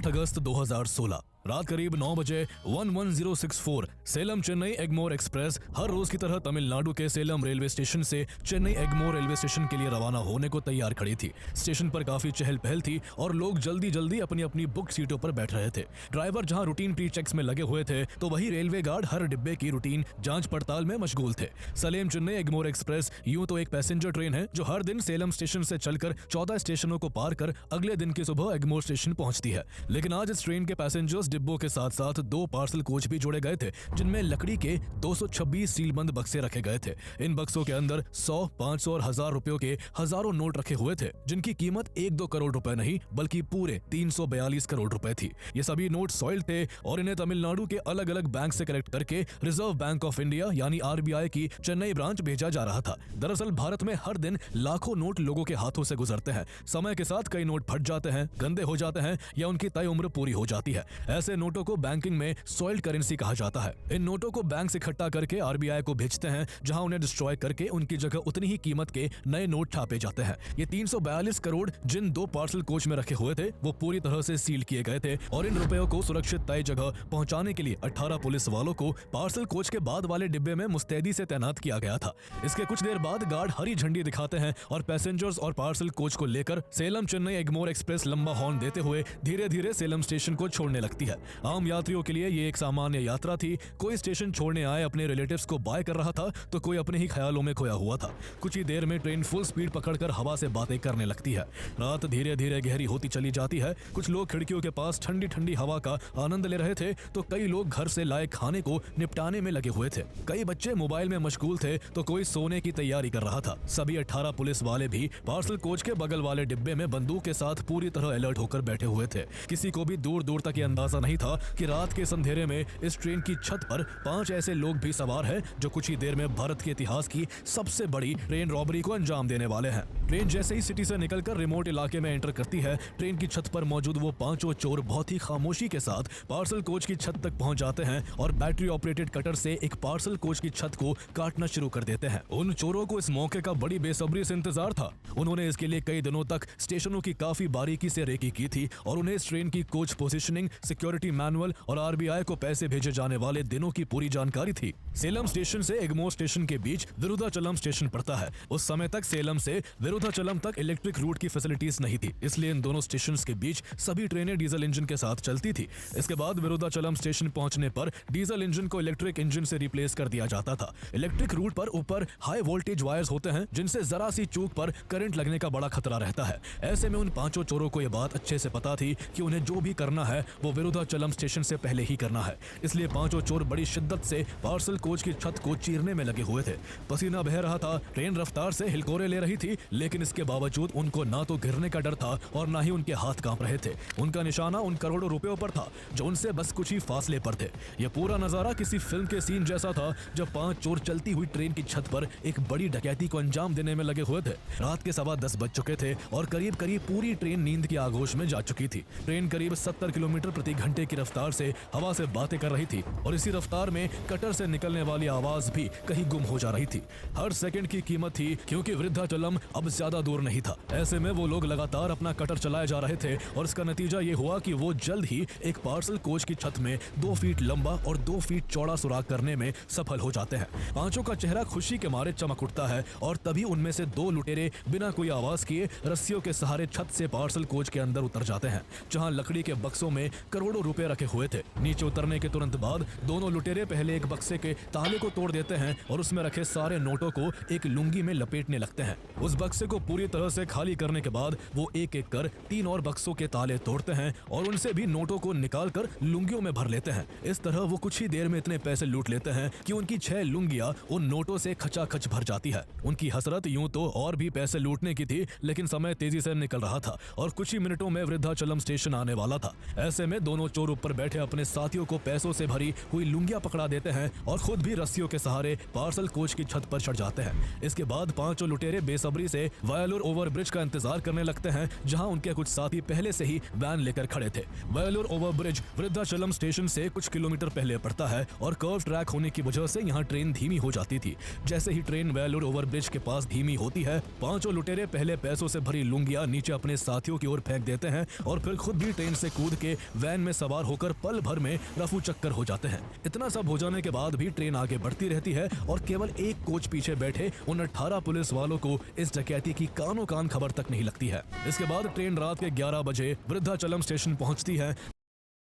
8 अगस्त 2016 रात करीब 9 बजे 11064 सेलम चेन्नई एगमोर एक्सप्रेस हर रोज की तरह तमिलनाडु के सेलम रेलवे स्टेशन से चेन्नई एगमोर रेलवे स्टेशन के लिए रवाना होने को तैयार खड़ी थी। स्टेशन पर काफी चहल पहल थी और लोग जल्दी जल्दी अपनी अपनी बुक सीटों पर बैठ रहे थे। ड्राइवर जहां रूटीन प्री चेक्स में लगे हुए थे तो वही रेलवे गार्ड हर डिब्बे की रूटीन जांच पड़ताल में मशगूल थे। सलेम चेन्नई एगमोर एक्सप्रेस यूं तो एक पैसेंजर ट्रेन है जो हर दिन सेलम स्टेशन से चलकर 14 स्टेशनों को पार कर अगले दिन की सुबह एगमोर स्टेशन पहुंचती है, लेकिन आज इस ट्रेन के पैसेंजर्स डिब्बों के साथ साथ 2 पार्सल कोच भी जोड़े गए थे जिनमें लकड़ी के 226 सीलबंद बक्से रखे गए थे। इन बक्सों के अंदर 100, 500 और 1000 रुपयों के हजारों नोट रखे हुए थे जिनकी कीमत 1-2 करोड़ रुपए नहीं बल्कि पूरे 342 करोड़ रुपए थी। ये सभी नोट सॉइल्ड थे और इन्हें तमिलनाडु के अलग अलग बैंक से कलेक्ट करके रिजर्व बैंक ऑफ इंडिया यानी RBI की चेन्नई ब्रांच भेजा जा रहा था। दरअसल भारत में हर दिन लाखों नोट लोगों के हाथों से गुजरते हैं। समय के साथ कई नोट फट जाते हैं, गंदे हो जाते हैं या उनकी तय उम्र पूरी हो जाती है। ऐसे नोटों को बैंकिंग में सॉइल्ड करेंसी कहा जाता है। इन नोटों को बैंक से इकट्ठा करके RBI को भेजते हैं जहां उन्हें डिस्ट्रॉय करके उनकी जगह उतनी ही कीमत के नए नोट छापे जाते हैं। ये 342 करोड़ जिन 2 पार्सल कोच में रखे हुए थे वो पूरी तरह से सील किए गए थे और इन रुपयों को सुरक्षित तय जगह पहुंचाने के लिए 18 पुलिस वालों को पार्सल कोच के बाद वाले डिब्बे में मुस्तैदी से तैनात किया गया था। इसके कुछ देर बाद गार्ड हरी झंडी दिखाते हैं और पैसेंजर्स और पार्सल कोच को लेकर सेलम चेन्नई एगमोर एक्सप्रेस लंबा हॉर्न देते हुए धीरे धीरे सेलम स्टेशन को छोड़ने लगती है। आम यात्रियों के लिए ये एक सामान्य यात्रा थी। कोई स्टेशन छोड़ने आए अपने रिलेटिव्स को बाय कर रहा था तो कोई अपने ही ख्यालों में खोया हुआ था। कुछ ही देर में ट्रेन फुल स्पीड पकड़कर हवा से बातें करने लगती है। रात धीरे धीरे गहरी होती चली जाती है। कुछ लोग खिड़कियों के पास ठंडी ठंडी हवा का आनंद ले रहे थे तो कई लोग घर से लाए खाने को निपटाने में लगे हुए थे। कई बच्चे मोबाइल में मशगूल थे तो कोई सोने की तैयारी कर रहा था। सभी 18 पुलिस वाले भी पार्सल कोच के बगल वाले डिब्बे में बंदूक के साथ पूरी तरह अलर्ट होकर बैठे हुए थे। किसी को भी दूर दूर तक ये अंदाजा नहीं था कि रात के अंधेरे में इस ट्रेन की छत पर 5 ऐसे लोग भी सवार हैं जो कुछ ही देर में भारत के इतिहास की सबसे बड़ी ट्रेन रॉबरी को अंजाम देने वाले हैं। ट्रेन जैसे ही सिटी से निकलकर रिमोट इलाके में एंटर करती है, ट्रेन की छत पर मौजूद वो 5 चोर बहुत ही खामोशी के साथ पार्सल कोच की छत तक पहुंच जाते हैं और बैटरी ऑपरेटेड कटर से एक पार्सल कोच की छत को काटना शुरू कर देते हैं। उन चोरों को इस मौके का बड़ी बेसब्री से इंतजार था। उन्होंने इसके लिए कई दिनों तक स्टेशनों की काफी बारीकी से रेकी की थी और उन्हें इस ट्रेन की कोच पोजीशनिंग, सिक्योरिटी मैनुअल और RBI को पैसे भेजे जाने वाले दिनों की पूरी जानकारी थी। सेलम स्टेशन से एगमोर स्टेशन के बीच विरुधाचलम स्टेशन पड़ता है। उस समय तक सेलम से विरुधाचलम तक इलेक्ट्रिक रूट की फैसिलिटीज नहीं थी, इसलिए इन दोनों स्टेशंस के बीच सभी ट्रेनें डीजल इंजन के साथ चलती थी। इसके बाद विरुधाचलम स्टेशन पहुंचने पर डीजल इंजन को इलेक्ट्रिक इंजन से रिप्लेस कर दिया जाता था। इलेक्ट्रिक रूट पर ऊपर हाई वोल्टेज वायर्स होते हैं जिनसे जरा सी चूक पर करंट लगने का बड़ा खतरा रहता है। ऐसे में उन 5 चोरों को यह बात अच्छे से पता थी कि उन्हें जो भी करना है वो विरुधाचलम स्टेशन से पहले ही करना है। इसलिए 5 चोर बड़ी शिद्दत से पार्सल कोच की छत को चीरने में लगे हुए थे। पसीना बह रहा था, ट्रेन रफ्तार से हिलकोरे ले रही थी, लेकिन इसके बावजूद उनको ना तो गिरने का डर था और ना ही उनके हाथ कांप रहे थे। उनका निशाना उन करोड़ों रुपयों पर था जो उनसे बस कुछ ही फासले पर थे। यह पूरा नजारा किसी फिल्म के सीन जैसा था जब 5 चोर चलती हुई ट्रेन की छत पर एक बड़ी डकैती को अंजाम देने में लगे हुए थे। रात के 10:15 बज चुके थे और करीब करीब पूरी ट्रेन नींद की आगोश में जा चुकी थी। ट्रेन करीब 70 किलोमीटर प्रति घंटे की रफ्तार से हवा से बातें कर रही थी और इसी रफ्तार में कटर से निकलने वाली आवाज भी कहीं गुम हो जा रही थी। हर सेकंड की कीमत थी क्योंकि विरुधाचलम अब ज्यादा दूर नहीं था। ऐसे में वो लोग लगातार अपना कटर चलाए जा रहे थे और इसका नतीजा ये हुआ कि वो जल्द ही एक पार्सल कोच की छत में 2 फीट लंबा और 2 फीट चौड़ा सुराख करने में सफल हो जाते हैं। 5 का चेहरा खुशी के मारे चमक उठता है और तभी उनमें से 2 लुटेरे बिना कोई आवाज किए रस्सियों के सहारे छत से पार्सल कोच के अंदर उतर जाते हैं जहां लकड़ी के बक्सों में करोड़ों रुपए रखे हुए थे। नीचे उतरने के तुरंत बाद दोनों लुटेरे पहले एक बक्से के ताले को तोड़ देते हैं और उसमें रखे सारे नोटों को एक लुंगी में लपेटने लगते हैं। उस बक्से को पूरी तरह से खाली करने के बाद वो एक एक कर 3 और बक्सों के ताले तोड़ते हैं और उनसे भी नोटों को निकालकर लुंगियों में भर लेते हैं। इस तरह वो कुछ ही देर में इतने पैसे लूट लेते हैं कि उनकी 6 लुंगियां उन नोटों से खचाखच भर जाती है। उनकी हसरत यूं तो और भी पैसे लूटने की थी, लेकिन समय तेजी से निकल रहा था और कुछ ही मिनटों में वृद्धाचलम स्टेशन आने वाला था। ऐसे में दोनों दोनों चोर ऊपर बैठे अपने साथियों को पैसों से भरी हुई लुंगियां पकड़ा देते हैं और खुद भी रस्सियों के सहारे पार्सल कोच की छत पर चढ़ जाते हैं। इसके बाद पांचों लुटेरे बेसब्री से वायलोर ओवरब्रिज का इंतजार करने लगते हैं, जहां उनके कुछ साथी पहले से ही वैन लेकर खड़े थे। वायलोर ओवरब्रिज वृद्धाचलम स्टेशन से कुछ किलोमीटर पहले पड़ता है और कर्व ट्रैक होने की वजह से यहाँ ट्रेन धीमी हो जाती थी। जैसे ही ट्रेन वायलोर ओवरब्रिज के पास धीमी होती है, पांचों लुटेरे पहले पैसों से भरी लुंगियां नीचे अपने साथियों की ओर फेंक देते हैं और फिर खुद भी ट्रेन से कूद के वैन में सवार होकर पल भर में रफू चक्कर हो जाते हैं। इतना सब हो जाने के बाद भी ट्रेन आगे बढ़ती रहती है और केवल एक कोच पीछे बैठे उन 18 पुलिस वालों को इस डकैती की कानों कान खबर तक नहीं लगती है। इसके बाद ट्रेन रात के 11 बजे वृद्धाचलम स्टेशन पहुंचती है।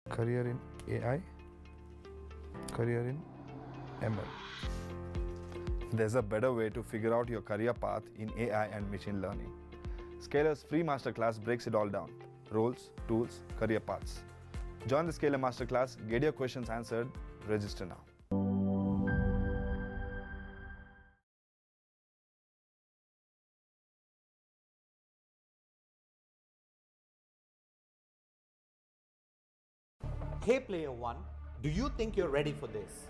Career in AI, career in ML. There's a better way to figure out your career path in AI and machine learning. Scalar's free masterclass breaks it all down. Roles, tools, career paths. Join the Scalar masterclass, get your questions answered, register now. Hey Player One, do you think you're ready for this?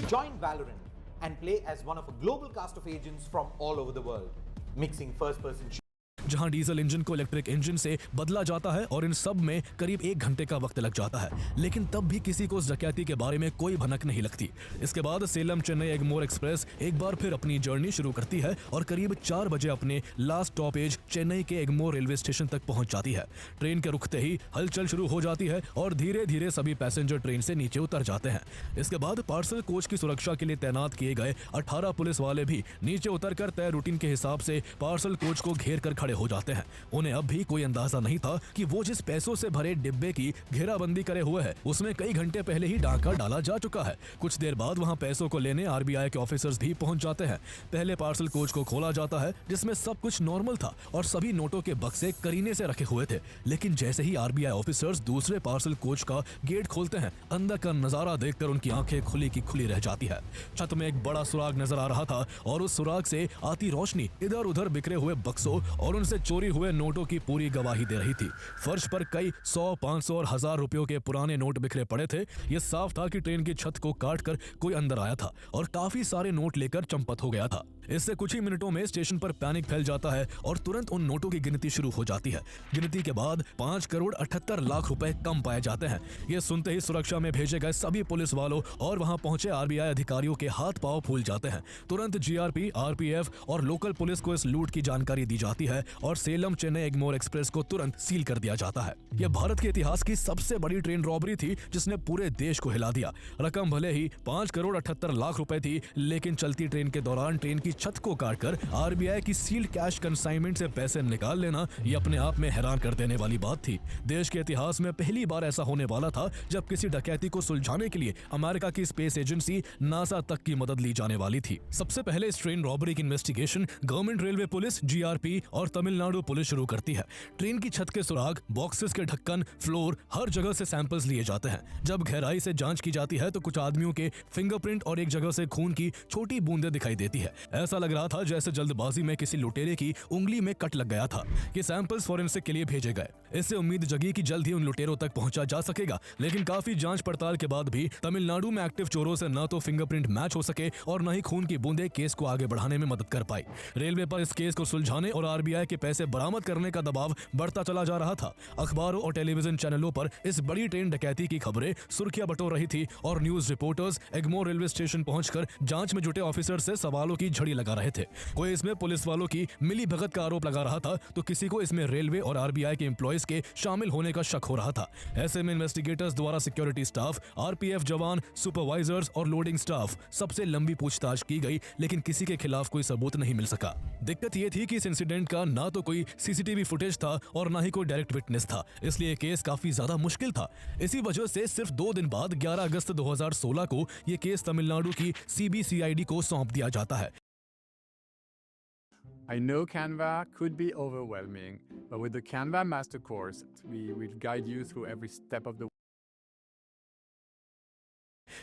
Join Valorant and play as one of a global cast of agents from all over the world, mixing first-person जहां diesel engine को electric engine से बदला जाता है और इन सब में करीब 1 घंटे का वक्त लग जाता है, लेकिन तब भी किसी को उस डकैती के बारे में कोई भनक नहीं लगती। इसके बाद सेलम चेन्नई एगमोर एक्सप्रेस एक बार फिर अपनी जर्नी शुरू करती है और करीब 4 बजे अपने लास्ट स्टॉपेज चेन्नई के एगमोर रेलवे स्टेशन तक पहुंच जाती है। ट्रेन के रुकते ही हलचल शुरू हो जाती है और धीरे धीरे सभी पैसेंजर ट्रेन से नीचे उतर जाते हैं। इसके बाद पार्सल कोच की सुरक्षा के लिए तैनात किए गए 18 पुलिस वाले भी नीचे उतरकर तय रूटीन के हिसाब से पार्सल कोच को घेर कर खड़े हो जाते हैं। उन्हें अब भी कोई अंदाजा नहीं था कि वो जिस पैसों से भरे डिब्बे की घेराबंदी करे हुए है, उसमें कई घंटे पहले ही डाका डाला जा चुका है। कुछ देर बाद वहां पैसों को लेने आरबीआई के ऑफिसर्स भी पहुंच जाते हैं। पहले पार्सल कोच को खोला जाता है, जिसमें सब कुछ नॉर्मल था और सभी नोटों के बक्से करीने से रखे हुए थे। लेकिन जैसे ही आरबीआई ऑफिसर्स दूसरे पार्सल कोच का गेट खोलते हैं, अंदर का नजारा देखकर उनकी आंखें खुली की खुली रह जाती है। छत में एक बड़ा सुराग नजर आ रहा था और उस सुराग से आती रोशनी इधर उधर बिखरे हुए बक्सों और उनसे चोरी हुए नोटों की पूरी गवाही दे रही थी। फर्श पर कई 100, 500 और 1000 रुपयों के पुराने नोट बिखरे पड़े थे। यह साफ था कि ट्रेन की छत को काटकर कोई अंदर आया था और काफी सारे नोट लेकर चंपत हो गया था। इससे कुछ ही मिनटों में स्टेशन पर पैनिक फैल जाता है और तुरंत उन नोटों की गिनती शुरू हो जाती है। गिनती के बाद 5 करोड़ 78 लाख रुपए कम पाए जाते हैं। ये सुनते ही सुरक्षा में भेजे गए सभी पुलिस वालों और वहां पहुंचे आरबीआई अधिकारियों के हाथ पांव फूल जाते हैं। तुरंत जीआरपी, आरपीएफ और लोकल पुलिस को इस लूट की जानकारी दी जाती है और सेलम चेन्नई एगमोर एक्सप्रेस को तुरंत सील कर दिया जाता है। यह भारत के इतिहास की सबसे बड़ी ट्रेन रॉबरी थी, जिसने पूरे देश को हिला दिया। रकम भले ही 5 करोड़ 78 लाख रुपए थी, लेकिन चलती ट्रेन के दौरान ट्रेन की छत को काटकर आरबीआई की सील्ड कैश कंसाइनमेंट से पैसे निकाल लेना ये अपने आप में हैरान कर देने वाली बात थी। देश के इतिहास में पहली बार ऐसा होने वाला था जब किसी डकैती को सुलझाने के लिए अमेरिका की स्पेस एजेंसी नासा तक की मदद ली जाने वाली थी। सबसे पहले इस ट्रेन रॉबरी की investigation government railway police, GRP और तमिलनाडु पुलिस शुरू करती है। ट्रेन की छत के सुराग, बॉक्सेस के ढक्कन, फ्लोर, हर जगह से सैंपल्स लिए जाते हैं। जब गहराई से जांच की जाती है तो कुछ आदमियों के फिंगरप्रिंट और एक जगह से खून की छोटी बूंदें दिखाई देती है। ऐसा लग रहा था जैसे जल्दबाजी में किसी लुटेरे की उंगली में कट लग गया था। ये सैंपल्स फॉरेंसिक के लिए भेजे गए। इससे उम्मीद जगी कि जल्द ही उन लुटेरों तक पहुंचा जा सकेगा, लेकिन काफी जांच पड़ताल के बाद भी तमिलनाडु में एक्टिव चोरों से न तो फिंगरप्रिंट मैच हो सके और न ही खून की बूंदें केस को आगे बढ़ाने में मदद कर पाई। रेलवे पर इस केस को सुलझाने और आरबीआई के पैसे बरामद करने का दबाव बढ़ता चला जा रहा था। अखबारों और टेलीविजन चैनलों पर इस बड़ी ट्रेन डकैती की खबरें सुर्खियां बटोर रही थी और news reporters Egmore railway station पहुंचकर जांच में जुटे ऑफिसर से सवालों की झड़ी लगा रहे थे। कोई इसमें पुलिस वालों की मिली भगत का आरोप लगा रहा था तो किसी को इसमें रेलवे और आरबीआई के एम्प्लॉइज के शामिल होने का शक हो रहा था। ऐसे में इन्वेस्टिगेटर्स द्वारा सिक्योरिटी स्टाफ, आरपीएफ जवान, सुपरवाइजर्स और लोडिंग स्टाफ सबसे लंबी पूछताछ की गई, लेकिन किसी के खिलाफ कोई सबूत नहीं मिल सका। दिक्कत यह थी कि इस इंसिडेंट का ना तो कोई सीसीटीवी फुटेज था और ना ही कोई डायरेक्ट विटनेस था, इसलिए केस काफी ज्यादा मुश्किल था। इसी वजह से सिर्फ 2 दिन बाद 11 अगस्त 2016 को यह केस तमिलनाडु की सीबीसीआईडी को सौंप दिया जाता है। I know Canva could be overwhelming, but with the Canva Master Course, we will guide you through every step of the way.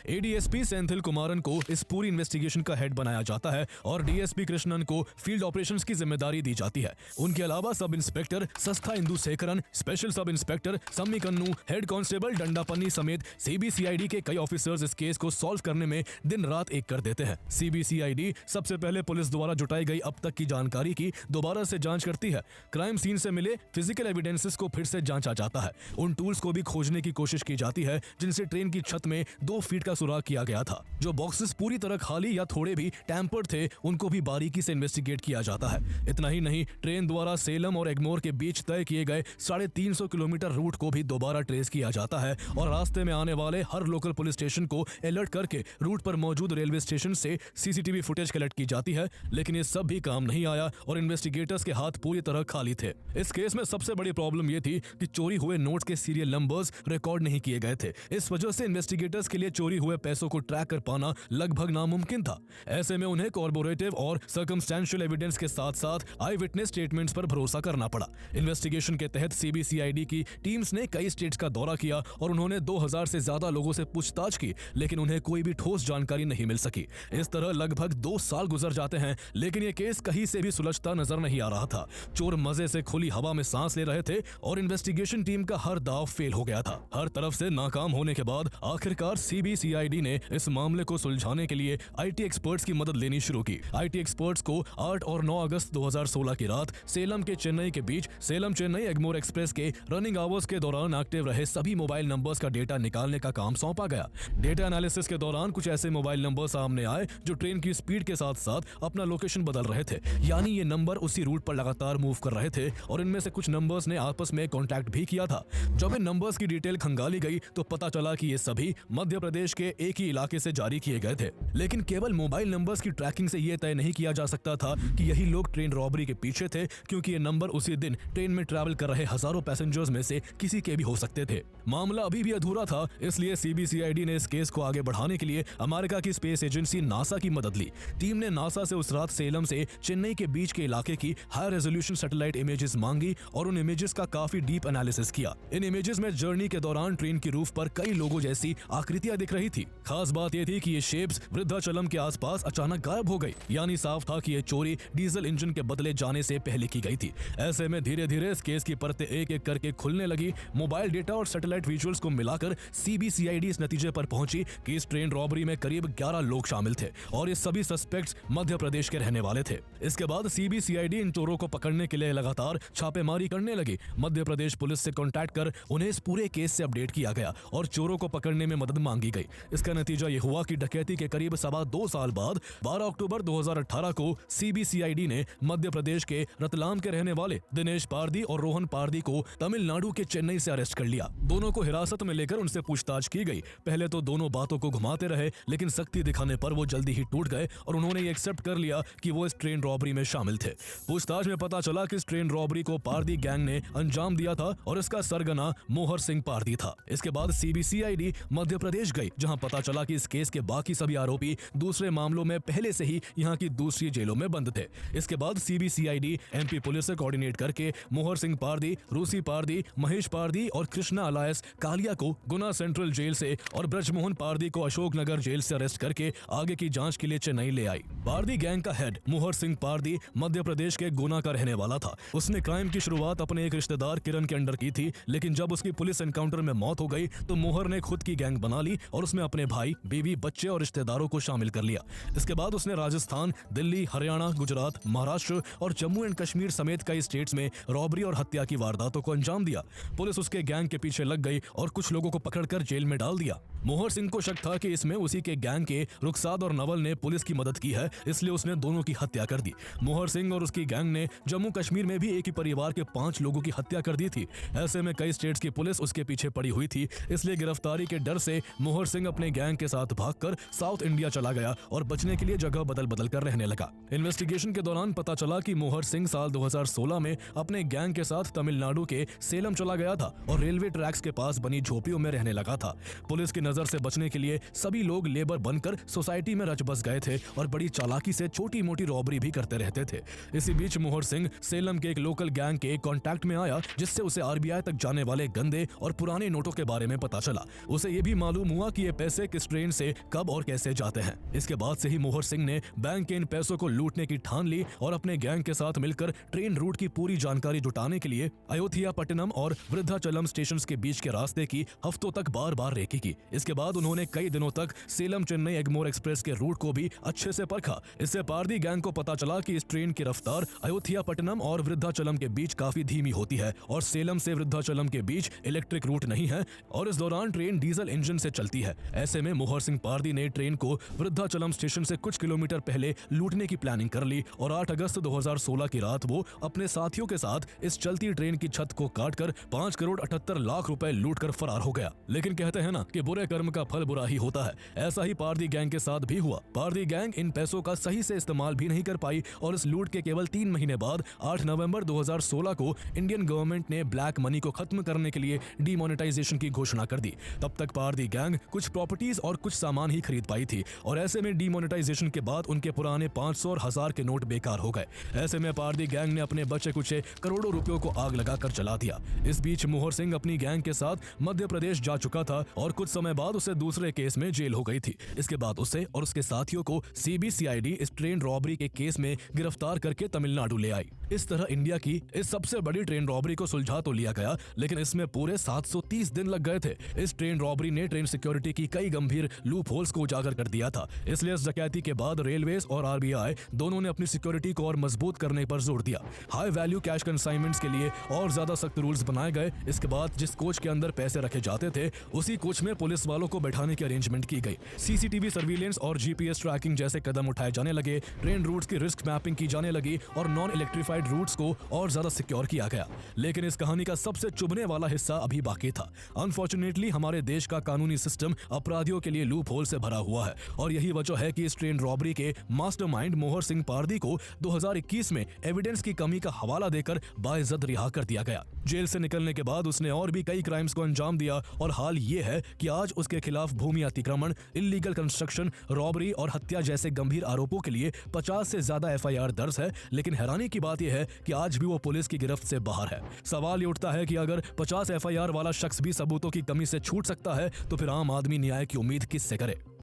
ADSP Senthil Kumaran को इस पूरी इन्वेस्टिगेशन का हेड बनाया जाता है और डीएसपी कृष्णन को फील्ड ऑपरेशंस की जिम्मेदारी दी जाती है। उनके अलावा sub inspector Sastha Indu Shekharan, special sub inspector Sammi Kannu, head constable Dandapani समेत सीबीसीआईडी के कई ऑफिसर्स इस केस को सॉल्व करने में दिन रात एक कर देते हैं। सीबीसीआईडी सबसे पहले पुलिस द्वारा जुटाई गई अब तक की जानकारी की दोबारा से जांच करती है। क्राइम सीन से मिले फिजिकल एविडेंसेस को फिर से जांचा जाता है। उन टूल्स को भी खोजने की कोशिश की जाती है जिनसे ट्रेन की छत में 2 फीट का सुराग किया गया था। जो बॉक्सेस पूरी तरह खाली या थोड़े भी टैंपर्ड थे उनको भी बारीकी से इन्वेस्टिगेट किया जाता है। इतना ही नहीं, ट्रेन द्वारा सेलम और एग्मोर के बीच तय किए गए 350 किलोमीटर रूट को भी दोबारा ट्रेस किया जाता है और रास्ते में आने वाले हर लोकल पुलिस स्टेशन को अलर्ट करके रूट पर मौजूद रेलवे स्टेशन से सीसीटीवी फुटेज कलेक्ट की जाती है। लेकिन ये सब भी काम नहीं आया और इन्वेस्टिगेटर्स के हाथ पूरी तरह खाली थे। इस केस में सबसे बड़ी प्रॉब्लम ये थी कि चोरी हुए नोट्स के सीरियल नंबर्स रिकॉर्ड नहीं किए गए थे। इस वजह से इन्वेस्टिगेटर्स के लिए चोरी हुए पैसों को ट्रैक कर पाना लगभग नामुमकिन था। ऐसे में उन्हें कॉर्पोरेटिव और सर्कमस्टेंशियल एविडेंस के साथ साथ आई विटनेस स्टेटमेंट्स पर भरोसा करना पड़ा। इन्वेस्टिगेशन के तहत सीबीसीआईडी की टीम्स ने कई स्टेट्स का दौरा किया और उन्होंने 2000 से ज्यादा लोगों से पूछताछ की, लेकिन उन्हें कोई भी ठोस जानकारी नहीं मिल सकी। इस तरह लगभग 2 साल गुजर जाते हैं, लेकिन ये केस कहीं से भी सुलझता नजर नहीं आ रहा था। चोर मजे से खुली हवा में सांस ले रहे थे और इन्वेस्टिगेशन टीम का हर दाव फेल हो गया था। हर तरफ से नाकाम होने के बाद आखिरकार सीबीसीआईडी ने इस मामले को सुलझाने के लिए आईटी एक्सपर्ट्स की मदद लेनी शुरू की। आईटी एक्सपर्ट्स को 8 और 9 अगस्त 2016 की रात सेलम के चेन्नई के बीच सेलम चेन्नई एग्मोर एक्सप्रेस के रनिंग आवर्स के दौरान एक्टिव रहे सभी मोबाइल नंबर्स का डेटा निकालने का काम सौंपा गया। डेटा एनालिसिस के दौरान कुछ ऐसे मोबाइल नंबर सामने आए जो ट्रेन की स्पीड के साथ साथ अपना लोकेशन बदल रहे थे, यानी ये नंबर उसी रूट पर लगातार मूव कर रहे थे और इनमें से कुछ नंबर्स ने आपस में कांटेक्ट भी किया था। जब इन नंबर्स की डिटेल खंगाली गई तो पता चला कि ये सभी मध्य प्रदेश के एक ही इलाके से जारी किए गए थे। लेकिन केवल मोबाइल नंबर्स की ट्रैकिंग से ये तय नहीं किया जा सकता था कि यही लोग ट्रेन रॉबरी के पीछे थे, क्योंकि ये नंबर उसी दिन ट्रेन में ट्रैवल कर रहे हजारों पैसेंजर्स में से किसी के भी हो सकते थे। मामला अभी भी अधूरा था, इसलिए सीबीसीआईडी ने इस केस को आगे बढ़ाने के लिए अमेरिका की स्पेस एजेंसी नासा की मदद ली। टीम ने नासा से उस रात सेलम से चेन्नई के बीच के इलाके की हाई रेजोल्यूशन सैटेलाइट इमेजेस मांगी और उन इमेजेस का काफी डीप एनालिसिस किया। इन इमेजेस में जर्नी के दौरान ट्रेन की रूफ पर कई लोगों जैसी आकृतियां दिख रही थी। खास बात यह थी कि ये शेप्स वृद्धाचलम के आसपास अचानक गायब हो गई, यानी साफ था कि ये चोरी डीजल इंजन के बदले जाने से पहले की गई थी। ऐसे में धीरे धीरे इस केस की परतें एक एक करके खुलने लगी। मोबाइल डेटा और सैटेलाइट विजुअल्स को मिलाकर सीबीसीआईडी इस नतीजे पर पहुंची कि इस ट्रेन रॉबरी में करीब 11 लोग शामिल थे और ये सभी सस्पेक्ट्स मध्य प्रदेश के रहने वाले थे। इसके बाद सीबीसीआईडी इन चोरों को पकड़ने के लिए लगातार छापेमारी करने लगी। मध्य प्रदेश पुलिस से कांटेक्ट कर उन्हें इस पूरे केस से अपडेट किया गया और चोरों को पकड़ने में मदद मांगी गई। इसका नतीजा ये हुआ कि डकैती के करीब 2.25 साल बाद 12 अक्टूबर 2018 को सीबीसीआईडी ने मध्य प्रदेश के रतलाम के रहने वाले दिनेश पारदी और रोहन पारदी को तमिलनाडु के चेन्नई से अरेस्ट कर लिया। दोनों को हिरासत में लेकर उनसे पूछताछ की गई। पहले तो दोनों बातों को घुमाते रहे, लेकिन सख्ती दिखाने पर वो जल्दी ही टूट गए और उन्होंने ये एक्सेप्ट कर लिया कि वो इस ट्रेन रॉबरी में शामिल थे। पूछताछ में पता चला कि इस ट्रेन रॉबरी को पारदी गैंग ने अंजाम दिया था और इसका सरगना मोहर सिंह पारदी था। इसके बाद सीबीसीआईडी मध्य प्रदेश गई, जहां पता चला कि इस केस के बाकी सभी आरोपी दूसरे मामलों में पहले से ही यहां की दूसरी जेलों में बंद थे। इसके बाद सीबीसीआईडी एमपी पुलिस से कोऑर्डिनेट करके मोहर सिंह पारदी, रूसी पारदी, महेश पारदी और कृष्णा अलायस कालिया को गुना सेंट्रल जेल से और ब्रजमोहन पारदी को अशोकनगर जेल से अरेस्ट करके आगे की जांच के लिए चेन्नई ले आई। पारदी गैंग का हेड मोहर सिंह पारदी मध्य प्रदेश के गुना का रहने वाला था। उसने क्राइम की शुरुआत अपने एक रिश्तेदार किरण के अंडर की थी, लेकिन जब उसकी पुलिस एनकाउंटर में मौत हो गई तो मोहर ने खुद की गैंग बना ली और उसमें अपने भाई, बीवी, बच्चे और रिश्तेदारों को शामिल कर लिया। इसके बाद उसने राजस्थान, दिल्ली, हरियाणा, गुजरात, महाराष्ट्र और जम्मू एंड कश्मीर समेत कई स्टेट्स में रॉबरी और हत्या की वारदातों को अंजाम दिया। पुलिस उसके गैंग के पीछे लग गई और कुछ लोगों को पकड़कर जेल में डाल दिया। मोहर सिंह को शक था कि इसमें उसी के गैंग के रुखसाद और नवल ने पुलिस की मदद की है, इसलिए उसने दोनों की हत्या कर दी। मोहर सिंह और उसकी गैंग ने जम्मू कश्मीर में भी एक ही परिवार के 5 लोगों की हत्या कर दी थी। ऐसे में कई स्टेट्स की पुलिस उसके पीछे पड़ी हुई थी, इसलिए गिरफ्तारी के डर से मोहर सिंह अपने गैंग के साथ भागकर साउथ इंडिया चला गया और बचने के लिए जगह बदल बदल कर रहने लगा। इन्वेस्टिगेशन के दौरान पता चला कि मोहर सिंह साल 2016 में अपने गैंग के साथ तमिलनाडु के सेलम चला गया था और रेलवे ट्रैक्स के पास बनी झोपड़ियों में रहने लगा था। पुलिस की नजर से बचने के लिए सभी लोग लेबर बनकर सोसाइटी में रच बस गए थे और बड़ी चालाकी से छोटी मोटी रॉबरी भी करते रहते थे। इसी बीच मोहर सिंह सेलम के एक लोकल गैंग के कांटेक्ट में आया, जिससे उसे आरबीआई तक जाने वाले गंदे और पुराने नोटों के बारे में पता चला। उसे ये भी मालूम हुआ कि ये पैसे किस ट्रेन से कब और कैसे जाते हैं। इसके बाद से ही मोहर सिंह ने बैंक के इन पैसों को लूटने की ठान ली और अपने गैंग के साथ मिलकर ट्रेन रूट की पूरी जानकारी जुटाने के लिए अयोध्या पट्टनम और वृद्धाचलम स्टेशन के बीच के रास्ते की हफ्तों तक बार बार रेकी की। इसके बाद उन्होंने कई दिनों तक सेलम चेन्नई एग्मोर एक्सप्रेस के रूट को भी अच्छे से परखा। इससे पारदी गैंग को पता चला कि इस ट्रेन की रफ्तार अयोध्या पट्टनम और वृद्धाचलम के बीच काफी धीमी होती है और सेलम से वृद्धाचलम के बीच इलेक्ट्रिक रूट नहीं है और इस दौरान ट्रेन डीजल इंजन से चलती है। ऐसे में मोहर सिंह पारदी ने ट्रेन को वृद्धाचलम स्टेशन से कुछ किलोमीटर पहले लूटने की प्लानिंग कर ली और 8 अगस्त 2016 की रात वो अपने साथियों के साथ इस चलती ट्रेन की छत को काटकर 5 करोड़ 78 लाख रुपए लूटकर फरार हो गया। लेकिन कहते हैं ना कि बुरे कर्म का फल बुरा ही होता है, ऐसा ही पारदी गैंग के साथ भी हुआ। पारदी गैंग इन पैसों का सही से इस्तेमाल भी नहीं कर पाई और इस लूट के केवल 3 महीने बाद 8 नवंबर 2016 को इंडियन गवर्नमेंट ने ब्लैक मनी को खत्म करने के लिए डीमोनेटाइजेशन की घोषणा कर दी। तब तक पारदी गैंग कुछ प्रॉपर्टीज और कुछ सामान ही खरीद पाई थी और ऐसे में डीमोनेटाइजेशन के बाद उनके पुराने 500 और 1000 के नोट बेकार हो गए। ऐसे में पारदी गैंग ने अपने बचे कुचे करोड़ों रुपयों को आग लगाकर जला दिया। इस बीच मोहर सिंह अपनी गैंग के साथ मध्य प्रदेश जा चुका था और कुछ समय बाद उसे दूसरे केस में जेल हो गई थी। इसके बाद उसे और उसके साथियों को CBCID इस ट्रेन रॉबरी के केस में गिरफ्तार करके तमिलनाडु ले आई। इस तरह इंडिया की इस सबसे बड़ी ट्रेन रॉबरी को सुलझा तो लिया गया, लेकिन इसमें पूरे 730 दिन लग गए थे। इस ट्रेन रॉबरी ने ट्रेन सिक्योरिटी की कई गंभीर लूप होल्स को उजागर कर दिया था। इसलिए इस डकैती के बाद रेलवेज और RBI दोनों ने अपनी सिक्योरिटी को और मजबूत करने पर जोर दिया। हाई वैल्यू कैश कंसाइनमेंट्स के लिए और ज्यादा सख्त रूल्स बनाए गए। इसके बाद जिस कोच के अंदर पैसे रखे जाते थे उसी कोच में पुलिस वालों को बैठाने की अरेंजमेंट की गई। CCTV सर्विलेंस और GPS ट्रैकिंग जैसे कदम उठाए जाने लगे। ट्रेन रूट्स की रिस्क मैपिंग की जाने लगी और नॉन इलेक्ट्रिफाइड रूट्स को और ज्यादा सिक्योर किया गया। लेकिन इस कहानी का सबसे चुभने वाला हिस्सा अभी बाकी था। अनफॉर्चुनेटली हमारे देश का कानूनी सिस्टम अपराधियों के लिए लूप होल से भरा हुआ है और यही वजह है कि इस ट्रेन रॉबरी के मास्टरमाइंड मोहर सिंह पारदी को 2021 में एविडेंस की कमी का हवाला देकर बाइज्जत रिहा कर दिया गया। जेल से निकलने के बाद उसने और भी कई क्राइम्स को अंजाम दिया और हाल ये है कि आज उसके खिलाफ भूमि अतिक्रमण, इल्लीगल कंस्ट्रक्शन, रॉबरी और हत्या जैसे गंभीर आरोपों के लिए 50 से ज्यादा FIR दर्ज है। लेकिन हैरानी की बात यह है कि आज भी वो पुलिस की गिरफ्त से बाहर है। सवाल ये उठता है कि अगर 50 FIR वाला शख्स भी सबूतों की कमी से छूट सकता है तो फिर आम आदमी न्याय की उम्मीद किससे करे।